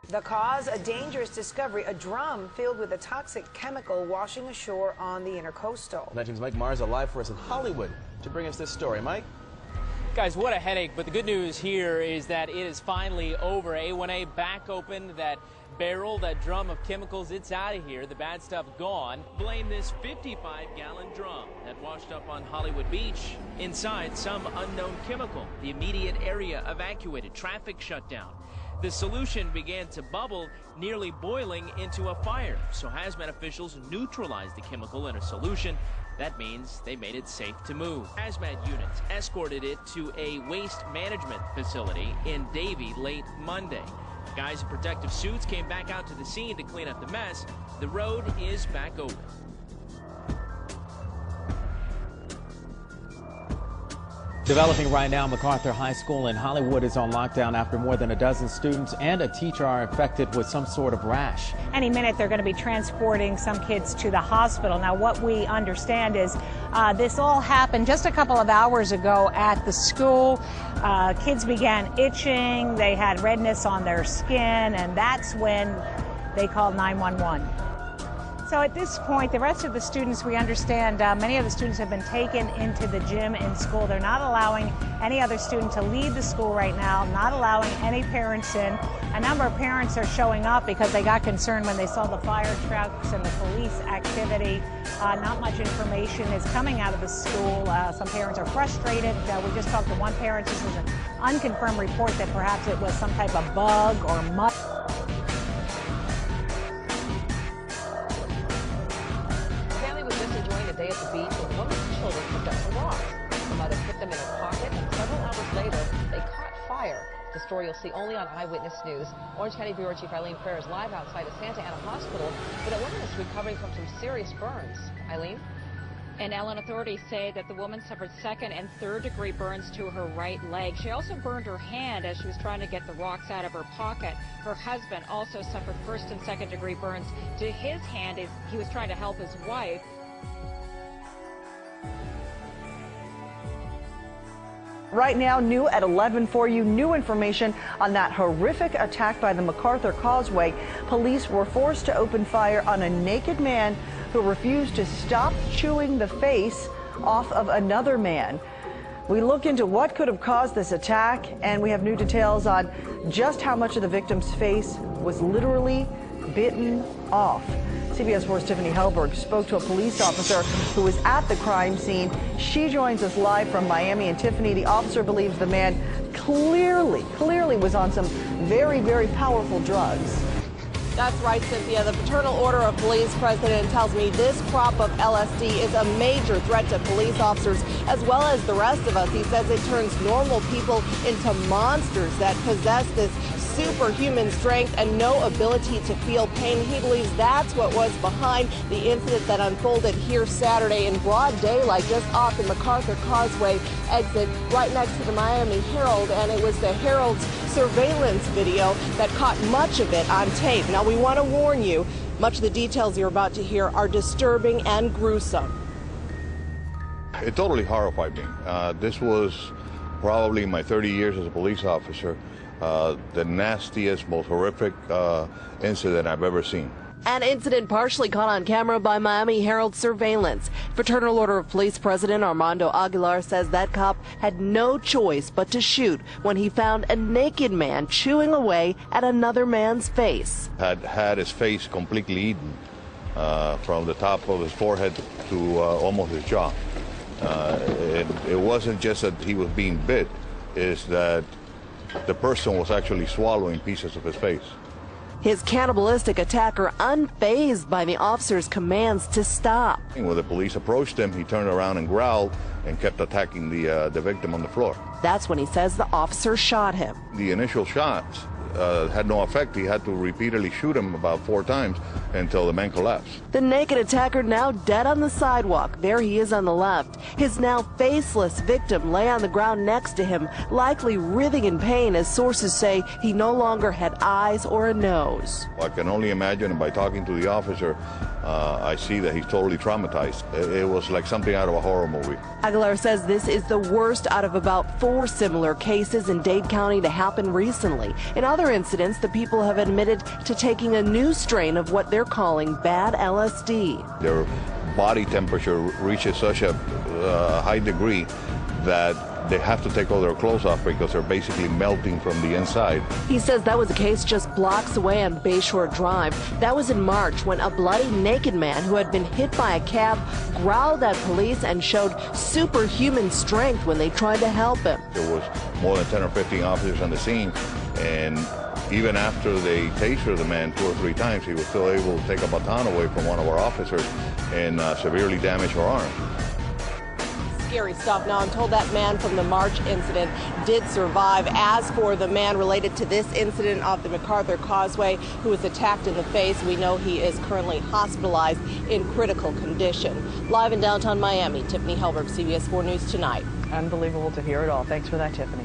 The cause, a dangerous discovery, a drum filled with a toxic chemical washing ashore on the Intercoastal. 19's Mike Marza live for us in Hollywood to bring us this story. Mike? Guys, what a headache, but the good news here is that it is finally over. A1A back open, that barrel, that drum of chemicals, it's out of here. The bad stuff gone. Blame this 55-gallon drum that washed up on Hollywood Beach. Inside, some unknown chemical. The immediate area evacuated, traffic shut down. The solution began to bubble, nearly boiling into a fire. So hazmat officials neutralized the chemical in a solution. That means they made it safe to move. Hazmat units escorted it to a waste management facility in Davie late Monday. Guys in protective suits came back out to the scene to clean up the mess. The road is back open. Developing right now, MacArthur High School in Hollywood is on lockdown after more than a dozen students and a teacher are infected with some sort of rash. Any minute they're going to be transporting some kids to the hospital. Now what we understand is this all happened just a couple of hours ago at the school. Kids began itching, they had redness on their skin, and that's when they called 911. So at this point, the rest of the students, we understand many of the students have been taken into the gym in school. They're not allowing any other student to leave the school right now, not allowing any parents in. A number of parents are showing up because they got concerned when they saw the fire trucks and the police activity. Not much information is coming out of the school. Some parents are frustrated. We just talked to one parent. This is an unconfirmed report that perhaps it was some type of bug or mud. Day at the beach when one of the children picked up some rocks. The mother put them in her pocket, and several hours later, they caught fire. The story you'll see only on Eyewitness News. Orange County Bureau Chief Eileen Fair is live outside of Santa Ana Hospital, but a woman is recovering from some serious burns. Eileen? And Ellen, authorities say that the woman suffered second and third degree burns to her right leg. She also burned her hand as she was trying to get the rocks out of her pocket. Her husband also suffered first and second degree burns to his hand as he was trying to help his wife. Right now, new at 11 for you, new information on that horrific attack by the MacArthur Causeway. Police were forced to open fire on a naked man who refused to stop chewing the face off of another man. We look into what could have caused this attack, and we have new details on just how much of the victim's face was literally bitten off. CBS 4's Tiffany Hellberg spoke to a police officer who was at the crime scene. She joins us live from Miami. And Tiffany, the officer believes the man clearly was on some very, very powerful drugs. That's right, Cynthia. The Fraternal Order of Police president tells me this crop of LSD is a major threat to police officers as well as the rest of us. He says it turns normal people into monsters that possess this superhuman strength and no ability to feel pain. He believes that's what was behind the incident that unfolded here Saturday in broad daylight just off the MacArthur Causeway exit right next to the Miami Herald, and it was the Herald's surveillance video that caught much of it on tape. Now, we want to warn you, much of the details you're about to hear are disturbing and gruesome. It totally horrified me. This was probably in my 30 years as a police officer, the nastiest, most horrific incident I've ever seen. An incident partially caught on camera by Miami Herald surveillance. Fraternal Order of Police President Armando Aguilar says that cop had no choice but to shoot when he found a naked man chewing away at another man's face. Had his face completely eaten from the top of his forehead to almost his jaw. It wasn't just that he was being bit, it's that the person was actually swallowing pieces of his face. His cannibalistic attacker unfazed by the officer's commands to stop. When the police approached him, he turned around and growled and kept attacking the victim on the floor. That's when he says the officer shot him. The initial shots had no effect. He had to repeatedly shoot him about 4 times until the man collapsed. The naked attacker now dead on the sidewalk. There he is on the left. His now faceless victim lay on the ground next to him, likely writhing in pain as sources say he no longer had eyes or a nose. I can only imagine by talking to the officer I see that he's totally traumatized. It was like something out of a horror movie. Aguilar says this is the worst out of about 4 similar cases in Dade County to happen recently. In other incidents, the people have admitted to taking a new strain of what they're calling bad LSD. Their body temperature reaches such a high degree that they have to take all their clothes off because they're basically melting from the inside. He says that was the case just blocks away on Bayshore Drive. That was in March when a bloody naked man who had been hit by a cab growled at police and showed superhuman strength when they tried to help him. There was more than 10 or 15 officers on the scene, and even after they tasered the man 2 or 3 times, he was still able to take a baton away from one of our officers and severely damage her arm. Scary stuff. Now, I'm told that man from the March incident did survive. As for the man related to this incident off the MacArthur Causeway who was attacked in the face, we know he is currently hospitalized in critical condition. Live in downtown Miami, Tiffany Helberg, CBS 4 News Tonight. Unbelievable to hear it all. Thanks for that, Tiffany.